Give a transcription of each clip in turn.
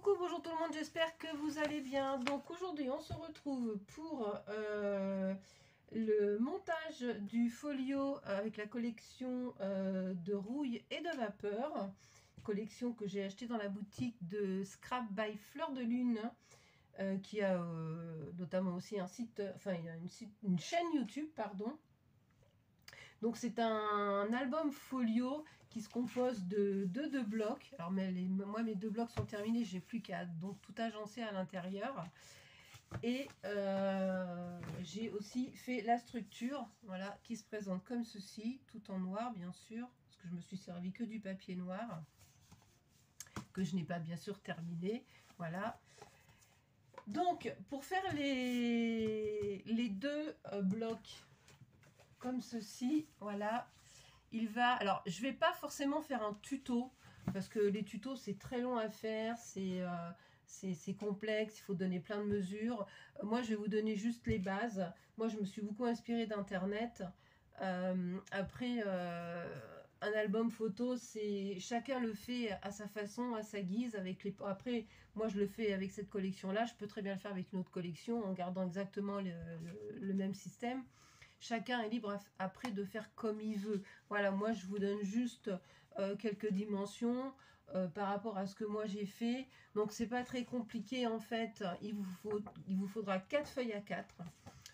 Coucou, bonjour tout le monde, j'espère que vous allez bien. Donc aujourd'hui on se retrouve pour le montage du folio avec la collection de rouille et de vapeur. Collection que j'ai achetée dans la boutique de Scrap by Fleur de Lune. Qui a notamment aussi un site, enfin il y a une chaîne YouTube, pardon. Donc c'est un album folio qui se compose de deux blocs. Alors moi mes deux blocs sont terminés, j'ai plus qu'à donc tout agencer à l'intérieur. Et j'ai aussi fait la structure, voilà, qui se présente comme ceci, tout en noir bien sûr, parce que je me suis servi que du papier noir, que je n'ai pas bien sûr terminé, voilà. Donc pour faire les deux blocs comme ceci, voilà, alors je vais pas forcément faire un tuto parce que les tutos c'est très long à faire, c'est complexe, il faut donner plein de mesures. Moi je vais vous donner juste les bases. Moi je me suis beaucoup inspirée d'internet. Après un album photo, c'est chacun le fait à sa façon, à sa guise. Après moi je le fais avec cette collection là, je peux très bien le faire avec une autre collection en gardant exactement le même système. Chacun est libre après de faire comme il veut. Voilà, moi je vous donne juste quelques dimensions par rapport à ce que moi j'ai fait. Donc c'est pas très compliqué en fait. Il vous faudra 4 feuilles à 4.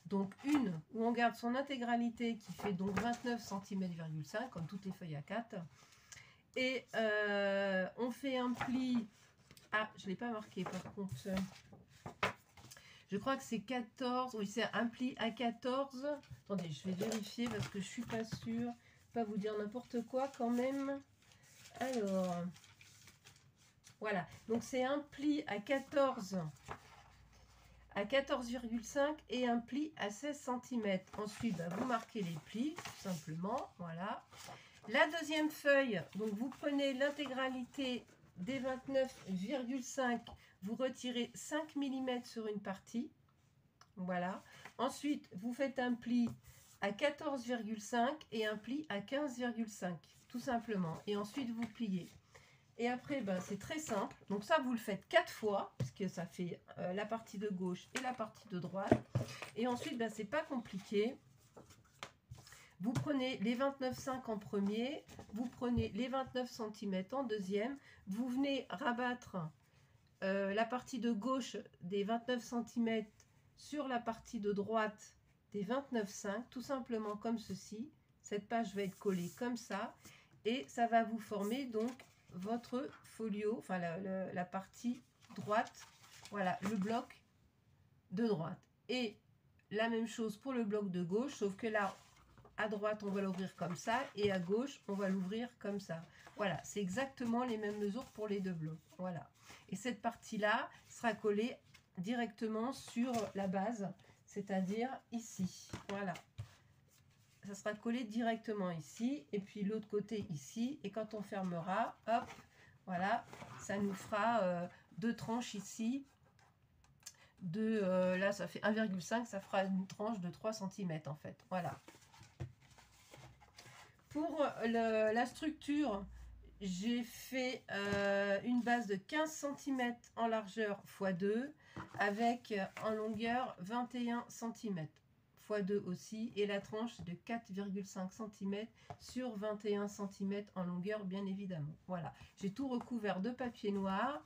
Donc une où on garde son intégralité qui fait donc 29 cm,5 comme toutes les feuilles à 4. Et on fait un pli. Ah, je ne l'ai pas marqué par contre. Je crois que c'est 14. Oui, c'est un pli à 14. Attendez, je vais vérifier parce que je suis pas sûre. Pas vous dire n'importe quoi quand même. Alors, voilà. Donc c'est un pli à 14 à 14,5 et un pli à 16 cm. Ensuite, bah, vous marquez les plis, tout simplement. Voilà. La deuxième feuille, donc vous prenez l'intégralité des 29,5, vous retirez 5 mm sur une partie. Voilà. Ensuite, vous faites un pli à 14,5 et un pli à 15,5, tout simplement. Et ensuite, vous pliez. Et après, ben, c'est très simple. Donc ça, vous le faites 4 fois, parce que ça fait la partie de gauche et la partie de droite. Et ensuite, ben, c'est pas compliqué. Vous prenez les 29,5 en premier, vous prenez les 29 cm en deuxième, vous venez rabattre la partie de gauche des 29 cm sur la partie de droite des 29,5, tout simplement comme ceci. Cette page va être collée comme ça, et ça va vous former donc votre folio, enfin la partie droite, voilà, le bloc de droite. Et la même chose pour le bloc de gauche, sauf que là, à droite, on va l'ouvrir comme ça, et à gauche, on va l'ouvrir comme ça. Voilà, c'est exactement les mêmes mesures pour les deux blocs. Voilà. Et cette partie-là sera collée directement sur la base, c'est-à-dire ici. Voilà. Ça sera collé directement ici, et puis l'autre côté ici. Et quand on fermera, hop, voilà, ça nous fera deux tranches ici. Là, ça fait 1,5, ça fera une tranche de 3 cm en fait. Voilà. Pour la structure, j'ai fait une base de 15 cm en largeur x 2 avec en longueur 21 cm x 2 aussi, et la tranche de 4,5 cm sur 21 cm en longueur bien évidemment. Voilà, j'ai tout recouvert de papier noir.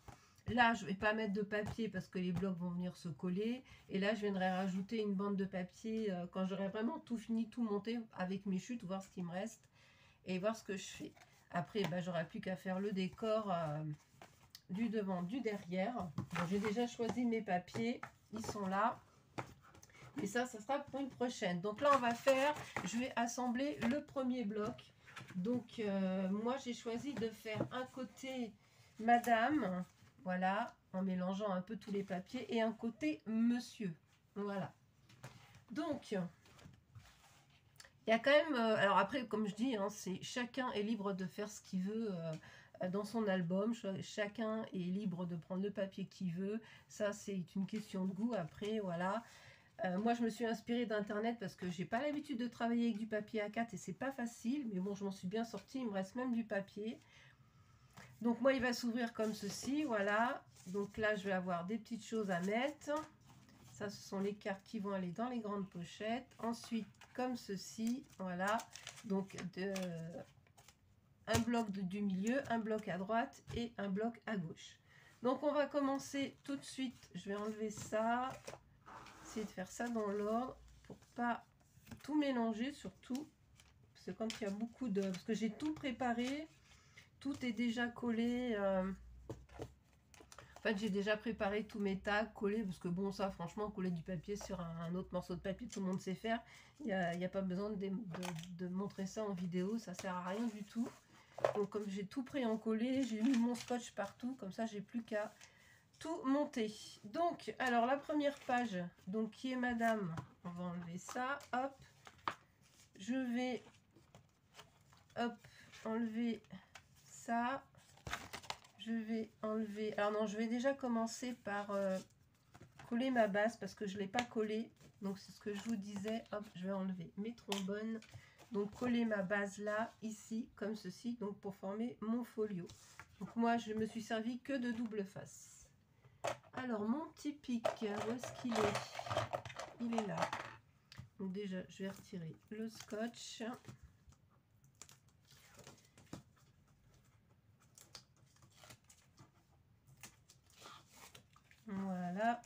Là, je ne vais pas mettre de papier parce que les blocs vont venir se coller. Et là, je viendrai rajouter une bande de papier quand j'aurai vraiment tout fini, tout monté avec mes chutes, voir ce qui me reste et voir ce que je fais. Après, bah, j'aurai plus qu'à faire le décor du devant, du derrière. Bon, j'ai déjà choisi mes papiers, ils sont là. Et ça sera pour une prochaine. Donc là, on va faire, je vais assembler le premier bloc. Donc, moi, j'ai choisi de faire un côté madame, voilà, en mélangeant un peu tous les papiers, et un côté monsieur. Voilà. Donc, il y a quand même, alors après, comme je dis, hein, chacun est libre de faire ce qu'il veut dans son album. Chacun est libre de prendre le papier qu'il veut. Ça, c'est une question de goût. Après, voilà. Moi, je me suis inspirée d'internet parce que j'ai pas l'habitude de travailler avec du papier A4 et c'est pas facile. Mais bon, je m'en suis bien sortie. Il me reste même du papier. Donc moi il va s'ouvrir comme ceci, voilà. Donc là je vais avoir des petites choses à mettre. Ça ce sont les cartes qui vont aller dans les grandes pochettes. Ensuite comme ceci, voilà. Donc un bloc du milieu, un bloc à droite et un bloc à gauche. Donc on va commencer tout de suite. Je vais enlever ça. Essayer de faire ça dans l'ordre pour pas tout mélanger surtout. Parce que quand il y a beaucoup de... Parce que j'ai tout préparé. Tout est déjà collé. En fait, j'ai déjà préparé tous mes tags collés. Parce que bon, ça, franchement, coller du papier sur un autre morceau de papier, tout le monde sait faire. Il n'y a pas besoin de montrer ça en vidéo. Ça sert à rien du tout. Donc, comme j'ai tout pris en collé, j'ai mis mon scotch partout. Comme ça, j'ai plus qu'à tout monter. Donc, alors, la première page, donc, qui est madame. On va enlever ça. Hop. Je vais, hop, enlever ça. Je vais enlever... Alors non, je vais déjà commencer par coller ma base parce que je ne l'ai pas collée. Donc c'est ce que je vous disais. Hop, je vais enlever mes trombones. Donc coller ma base là, ici, comme ceci, donc pour former mon folio. Donc moi, je me suis servi que de double face. Alors mon petit pic, où est-ce qu'il est? Il est là. Donc déjà, je vais retirer le scotch. Voilà.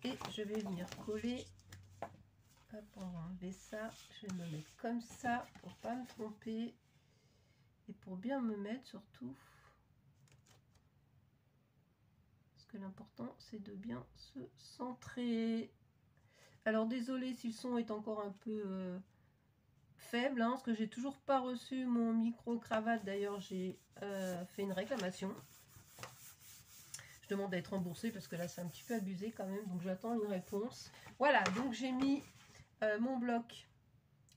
Et je vais venir coller. Hop, on va enlever ça. Je vais me mettre comme ça pour pas me tromper. Et pour bien me mettre surtout. Parce que l'important c'est de bien se centrer. Alors désolé si le son est encore un peu faible. Hein, parce que j'ai toujours pas reçu mon micro-cravate. D'ailleurs j'ai fait une réclamation. Je demande à être remboursée parce que là c'est un petit peu abusé quand même. Donc j'attends une réponse. Voilà, donc j'ai mis mon bloc,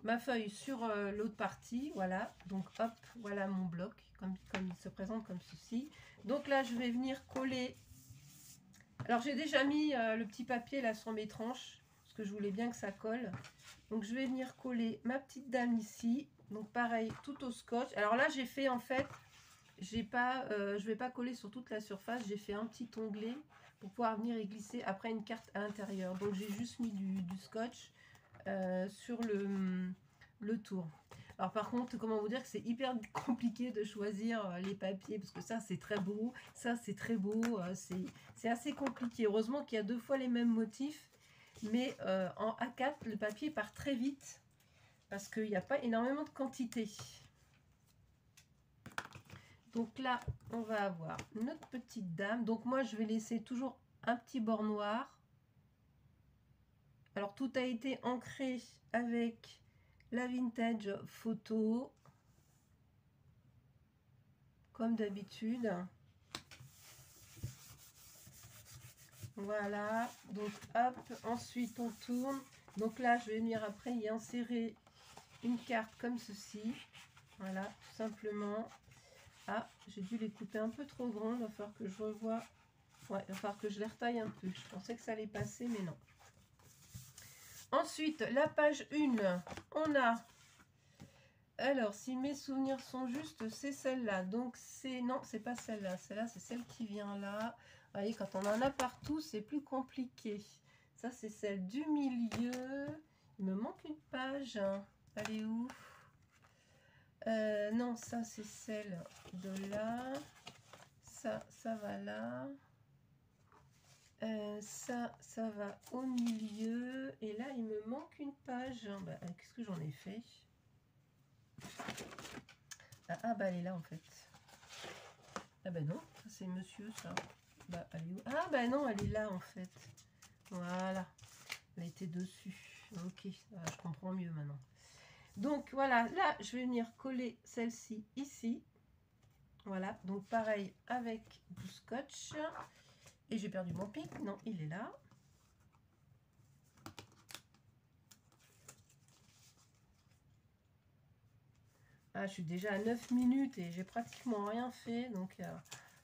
ma feuille sur l'autre partie, voilà, donc hop, voilà mon bloc, comme il se présente comme ceci. Donc là, je vais venir coller, alors j'ai déjà mis le petit papier là sur mes tranches, parce que je voulais bien que ça colle. Donc je vais venir coller ma petite dame ici, donc pareil, tout au scotch. Alors là, j'ai fait en fait, je vais pas coller sur toute la surface, j'ai fait un petit onglet pour pouvoir venir y glisser après une carte à l'intérieur. Donc j'ai juste mis du scotch sur le tour. Alors par contre, comment vous dire que c'est hyper compliqué de choisir les papiers, parce que ça c'est très beau, ça c'est très beau, c'est assez compliqué. Heureusement qu'il y a deux fois les mêmes motifs, mais en A4 le papier part très vite, parce qu'il n'y a pas énormément de quantité. Donc là, on va avoir notre petite dame. Donc moi, je vais laisser toujours un petit bord noir. Alors tout a été ancré avec la vintage photo, comme d'habitude. Voilà, donc hop, ensuite on tourne. Donc là, je vais venir après y insérer une carte comme ceci. Voilà, tout simplement. Ah, j'ai dû les couper un peu trop grands. Il va falloir que je revoie. Ouais, il va falloir que je les retaille un peu. Je pensais que ça allait passer, mais non. Ensuite, la page 1, on a... Alors, si mes souvenirs sont justes, c'est celle-là. Donc, c'est... Non, c'est pas celle-là. Celle-là, c'est celle qui vient là. Vous voyez, quand on en a partout, c'est plus compliqué. Ça, c'est celle du milieu. Il me manque une page. Elle est où? Non, ça, c'est celle de là. Ça va là. Ça va au milieu. Et là, il me manque une page. Bah, qu'est-ce que j'en ai fait? Bah, elle est là, en fait. Ah, bah non, ça c'est monsieur, ça. Bah, elle est où? Ah, bah non, elle est là, en fait. Voilà. Elle était dessus. Ok, je comprends mieux maintenant. Donc, voilà. Là, je vais venir coller celle-ci ici. Voilà. Donc, pareil avec du scotch. Et j'ai perdu mon pic. Non, il est là. Ah, je suis déjà à 9 minutes et j'ai pratiquement rien fait. Donc,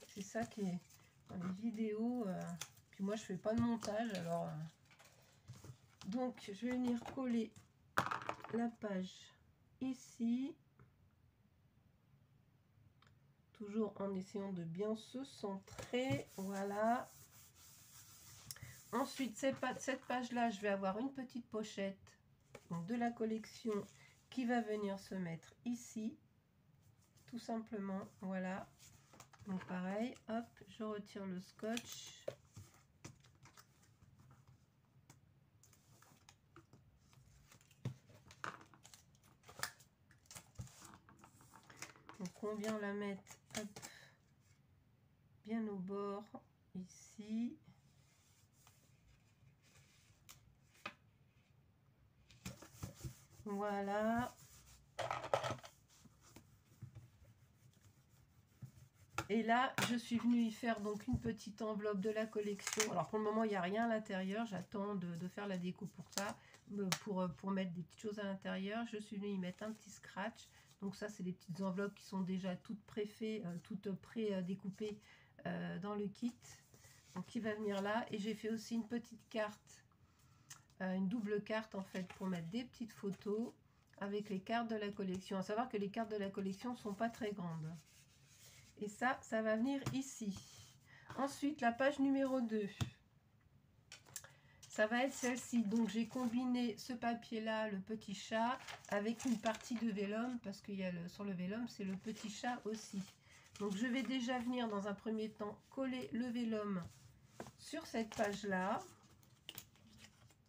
c'est ça qui est dans les vidéos. Puis moi, je fais pas de montage. Alors, donc, je vais venir coller la page ici. toujours en essayant de bien se centrer. Voilà. Ensuite, cette page-là, je vais avoir une petite pochette donc de la collection qui va venir se mettre ici. Tout simplement, voilà. Donc pareil, hop, je retire le scotch. Donc on vient la mettre hop, bien au bord, ici. Voilà. Et là, je suis venue y faire donc une petite enveloppe de la collection. Alors pour le moment, il n'y a rien à l'intérieur. J'attends de faire la déco pour ça, pour mettre des petites choses à l'intérieur. Je suis venue y mettre un petit scratch. Donc ça, c'est des petites enveloppes qui sont déjà toutes préfaites, toutes pré-découpées dans le kit. Donc il va venir là. Et j'ai fait aussi une petite carte, une double carte en fait, pour mettre des petites photos avec les cartes de la collection. À savoir que les cartes de la collection ne sont pas très grandes. Et ça va venir ici. Ensuite, la page numéro 2. Ça va être celle-ci. Donc, j'ai combiné ce papier-là, le petit chat, avec une partie de vélum, parce qu'il y a sur le vélum, c'est le petit chat aussi. Donc, je vais déjà venir, dans un premier temps, coller le vélum sur cette page-là.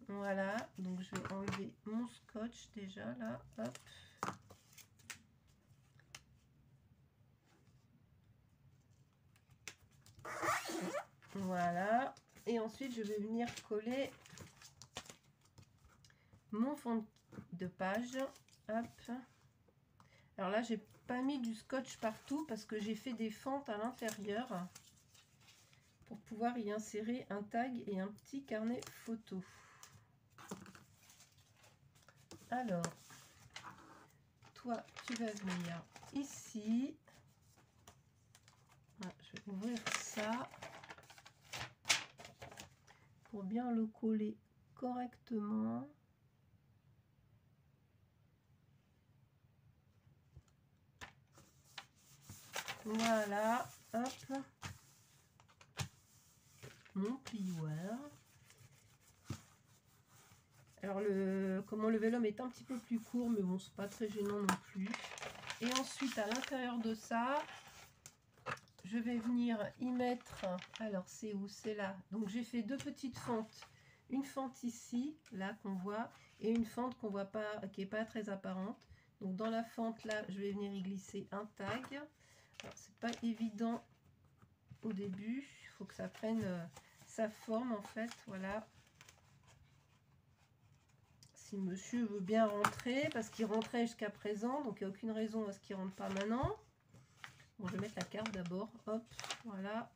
Voilà. Donc, je vais enlever mon scotch déjà, là. Hop. Voilà, et ensuite je vais venir coller mon fond de page. Hop. Alors là, j'ai pas mis du scotch partout parce que j'ai fait des fentes à l'intérieur pour pouvoir y insérer un tag et un petit carnet photo. Alors, toi, tu vas venir ici. Voilà, je vais ouvrir ça pour bien le coller correctement. Voilà, hop, mon plioir. Alors comment le vélum est un petit peu plus court, mais bon, c'est pas très gênant non plus. Et ensuite, à l'intérieur de ça, je vais venir y mettre, alors c'est où? C'est là. Donc j'ai fait deux petites fentes. Une fente ici, là qu'on voit, et une fente qu'on voit pas, qui est pas très apparente. Donc dans la fente là, je vais venir y glisser un tag. Alors c'est pas évident au début, il faut que ça prenne sa forme en fait, voilà. Si monsieur veut bien rentrer, parce qu'il rentrait jusqu'à présent, donc il n'y a aucune raison à ce qu'il rentre pas maintenant. Bon, je vais mettre la carte d'abord, hop, voilà.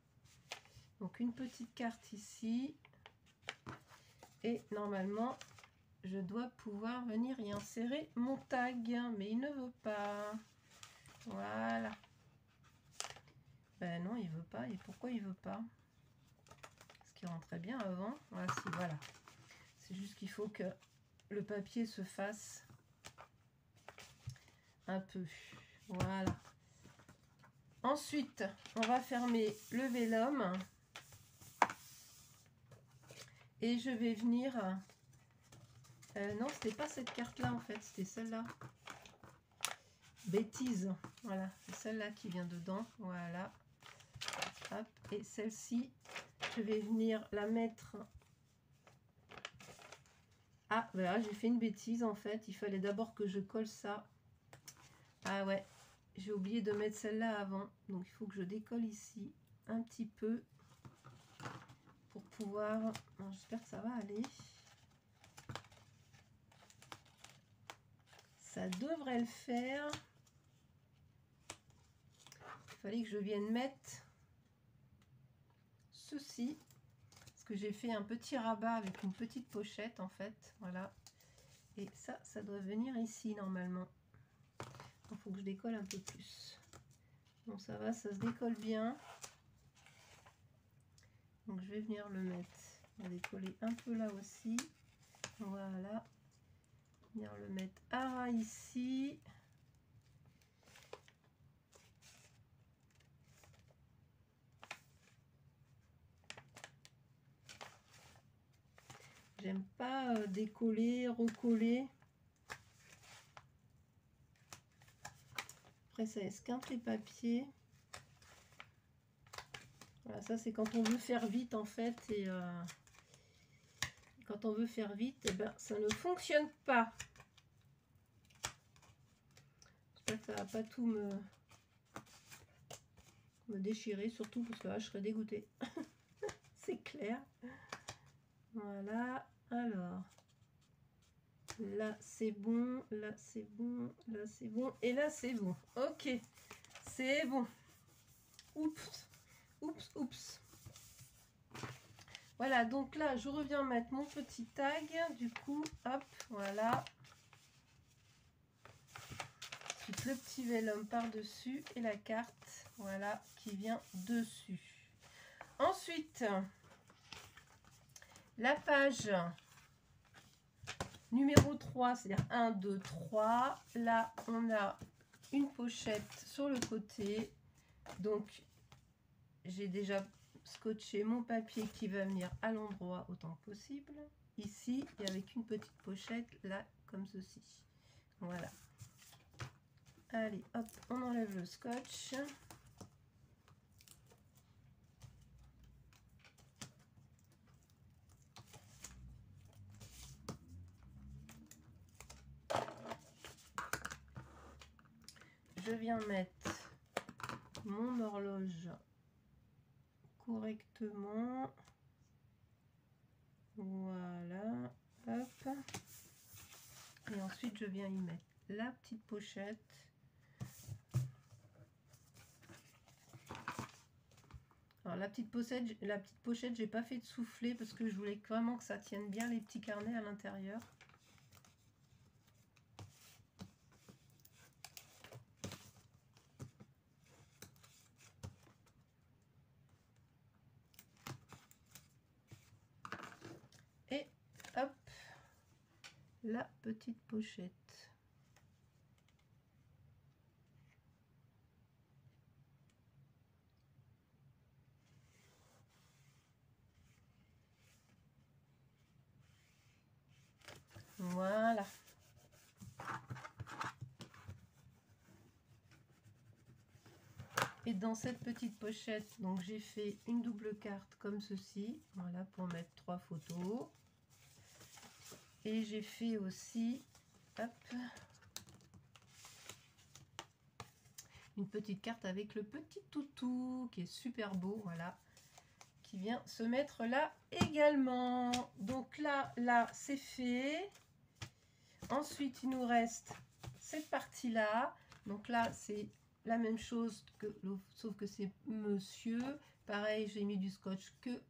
Donc une petite carte ici. Et normalement, je dois pouvoir venir y insérer mon tag, mais il ne veut pas. Voilà. Ben non, il veut pas. Et pourquoi il veut pas? Parce qu'il rentrait bien avant. Ah si, voilà. C'est juste qu'il faut que le papier se fasse un peu. Voilà. Ensuite, on va fermer le vélum. Et je vais venir... non, c'était pas cette carte-là en fait, c'était celle-là. Bêtise. Voilà, c'est celle-là qui vient dedans. Voilà. Hop. Et celle-ci, je vais venir la mettre... Ah, voilà, j'ai fait une bêtise en fait. Il fallait d'abord que je colle ça. Ah ouais, j'ai oublié de mettre celle-là avant. Donc il faut que je décolle ici un petit peu pour pouvoir... J'espère que ça va aller. Ça devrait le faire. Il fallait que je vienne mettre ceci. Parce que j'ai fait un petit rabat avec une petite pochette en fait. Voilà. Et ça doit venir ici normalement. Il faut que je décolle un peu plus. Bon, ça va, ça se décolle bien. Donc je vais venir le mettre. On va décoller un peu là aussi. Voilà. Venir le mettre à ras ici. j'aime pas décoller, recoller. Après, ça esquinte les papiers. Voilà, ça c'est quand on veut faire vite en fait. Et quand on veut faire vite, eh ben, ça ne fonctionne pas. J'espère que ça va pas tout me déchirer, surtout parce que là, je serais dégoûtée. C'est clair. Voilà. Alors, là c'est bon, là c'est bon, là c'est bon, et là c'est bon. Ok, c'est bon. Oups, oups, oups. Voilà, donc là, je reviens mettre mon petit tag. Du coup, hop, voilà. Ensuite, le petit vellum par-dessus et la carte, voilà, qui vient dessus. Ensuite, la page numéro 3, c'est-à-dire 1, 2, 3. Là, on a une pochette sur le côté. Donc, j'ai déjà scotché mon papier qui va venir à l'endroit autant que possible. Ici, et avec une petite pochette, là, comme ceci. Voilà. Allez, hop, on enlève le scotch. Je viens mettre mon horloge correctement. Voilà, hop. Et ensuite, je viens y mettre la petite pochette. Alors la petite pochette, j'ai pas fait de soufflet parce que je voulais vraiment que ça tienne bien les petits carnets à l'intérieur. Et hop, la petite pochette. Voilà. Et dans cette petite pochette, donc j'ai fait une double carte comme ceci, voilà, pour mettre 3 photos. Et j'ai fait aussi, hop, une petite carte avec le petit toutou qui est super beau, voilà, qui vient se mettre là également. Donc là c'est fait. Ensuite il nous reste cette partie là. Donc là c'est la même chose que sauf que c'est monsieur. Pareil, j'ai mis du scotch que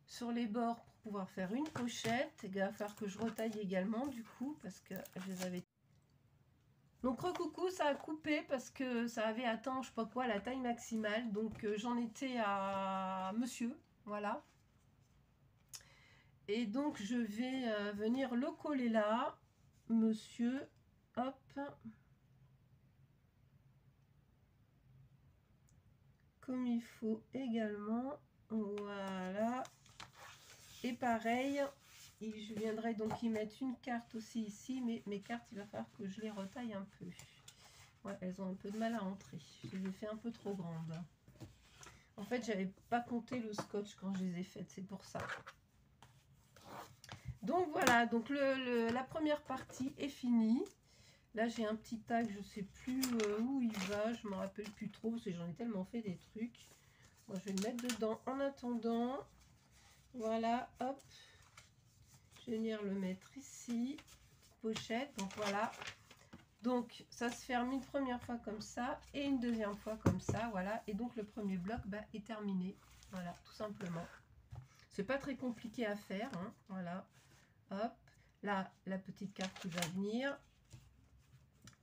sur les bords pour pouvoir faire une pochette. Il va falloir que je retaille également du coup parce que je les avais. Donc recoucou, ça a coupé parce que ça avait atteint je sais pas quoi la taille maximale. Donc j'en étais à monsieur, voilà. Et donc je vais venir le coller là, monsieur, hop. Comme il faut également, voilà. Et pareil, je viendrai donc y mettre une carte aussi ici, mais mes cartes, il va falloir que je les retaille un peu. Ouais, elles ont un peu de mal à entrer. Je les ai fait un peu trop grandes. En fait, j'avais pas compté le scotch quand je les ai faites, c'est pour ça. Donc voilà, donc la première partie est finie. Là, j'ai un petit tag, je sais plus où il va, je me rappelle plus trop parce que j'en ai tellement fait des trucs. Moi, je vais le mettre dedans en attendant. Voilà, hop. Je vais venir le mettre ici, pochette, donc voilà. Donc ça se ferme une première fois comme ça et une deuxième fois comme ça, voilà. Et donc le premier bloc est terminé, voilà, tout simplement. C'est pas très compliqué à faire, hein, voilà. Hop, là la petite carte qui va venir.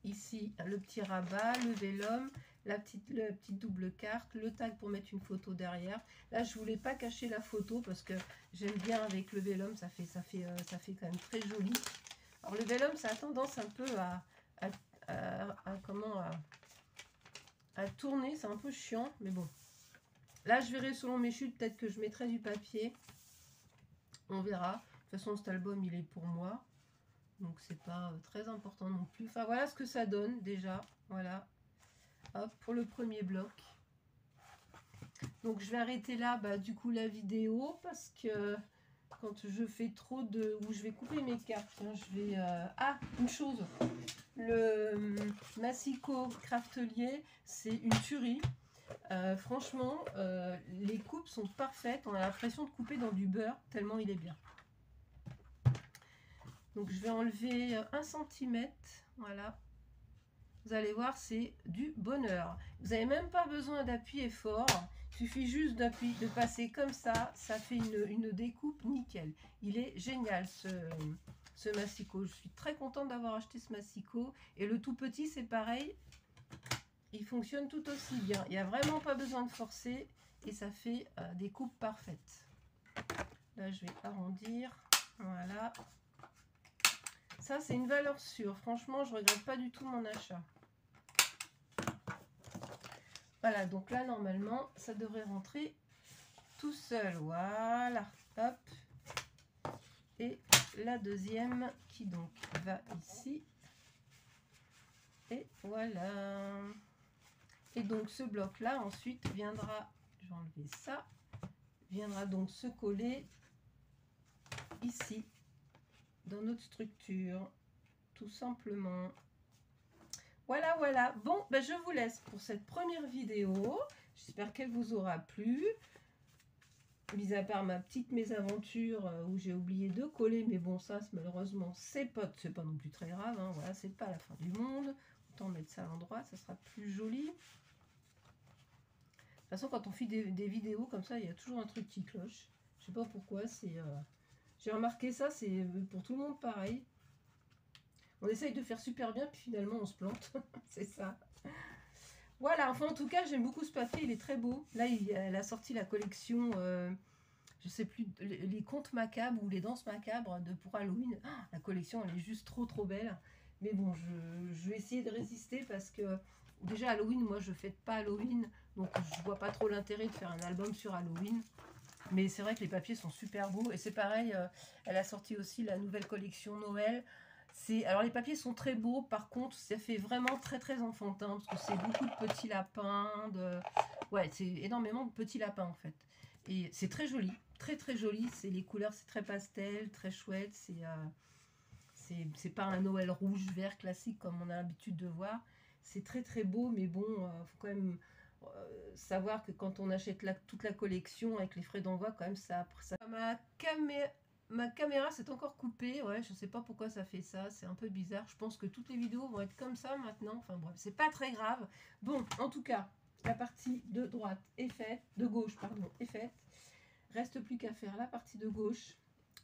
Ici le petit rabat, le vellum, la petite double carte, le tag pour mettre une photo derrière. Là je voulais pas cacher la photo parce que j'aime bien avec le vellum, ça fait quand même très joli. Alors le vellum ça a tendance un peu à tourner, c'est un peu chiant, mais bon. Là je verrai selon mes chutes, peut-être que je mettrai du papier, on verra. toute façon, cet album, il est pour moi. Donc, c'est pas très important non plus. Enfin, voilà ce que ça donne déjà. Voilà. Hop, pour le premier bloc. Donc, je vais arrêter là, du coup, la vidéo. Parce que quand je fais trop de... Ou je vais couper mes cartes. Hein, je vais... Ah, une chose. Le Massicot Craftelier, c'est une tuerie. Franchement, les coupes sont parfaites. On a l'impression de couper dans du beurre, tellement il est bien. Donc je vais enlever 1 cm. Voilà. Vous allez voir, c'est du bonheur. Vous n'avez même pas besoin d'appuyer fort. Il suffit juste de passer comme ça. Ça fait une découpe nickel. Il est génial ce Massicot. Je suis très contente d'avoir acheté ce Massicot. Et le tout petit, c'est pareil. Il fonctionne tout aussi bien. Il n'y a vraiment pas besoin de forcer. Et ça fait des coupes parfaites. Là, je vais arrondir. Voilà. Ça, c'est une valeur sûre. Franchement, je ne regrette pas du tout mon achat. Voilà, donc là, normalement, ça devrait rentrer tout seul. Voilà. Hop. Et la deuxième qui donc va ici. Et voilà. Et donc, ce bloc-là, ensuite, viendra... Je vais enlever ça. Viendra donc se coller ici. Dans notre structure, tout simplement. Voilà, voilà. Bon, je vous laisse pour cette première vidéo. J'espère qu'elle vous aura plu. Mis à part ma petite mésaventure où j'ai oublié de coller, mais bon, ça, malheureusement, c'est pas non plus très grave. Hein. Voilà, c'est pas la fin du monde. Autant mettre ça à l'endroit, ça sera plus joli. De toute façon, quand on fait des vidéos comme ça, il y a toujours un truc qui cloche. Je sais pas pourquoi, c'est... J'ai remarqué ça, c'est pour tout le monde pareil. On essaye de faire super bien, puis finalement on se plante. C'est ça. Voilà, enfin en tout cas, j'aime beaucoup ce papier, il est très beau. Là, elle a sorti la collection, je sais plus, les contes macabres ou les danses macabres pour Halloween. Oh, la collection, elle est juste trop belle. Mais bon, je vais essayer de résister parce que déjà Halloween, moi je fête pas Halloween, donc je vois pas trop l'intérêt de faire un album sur Halloween. Mais c'est vrai que les papiers sont super beaux. Et c'est pareil, elle a sorti aussi la nouvelle collection Noël. Alors les papiers sont très beaux. Par contre, ça fait vraiment très enfantin. Parce que c'est beaucoup de petits lapins. Ouais, c'est énormément de petits lapins en fait. Et c'est très joli. Très joli. Les couleurs, c'est très pastel, très chouette. C'est pas un Noël rouge, vert classique comme on a l'habitude de voir. C'est très beau. Mais bon, faut quand même... savoir que quand on achète toute la collection avec les frais d'envoi, quand même ça. Ma caméra s'est encore coupée, ouais, je sais pas pourquoi ça fait ça, c'est un peu bizarre. Je pense que toutes les vidéos vont être comme ça maintenant, enfin bref, c'est pas très grave. Bon, en tout cas, la partie de droite est faite, de gauche, pardon, est faite. Reste plus qu'à faire la partie de gauche.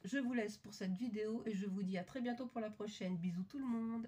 Je vous laisse pour cette vidéo et je vous dis à très bientôt pour la prochaine. Bisous tout le monde.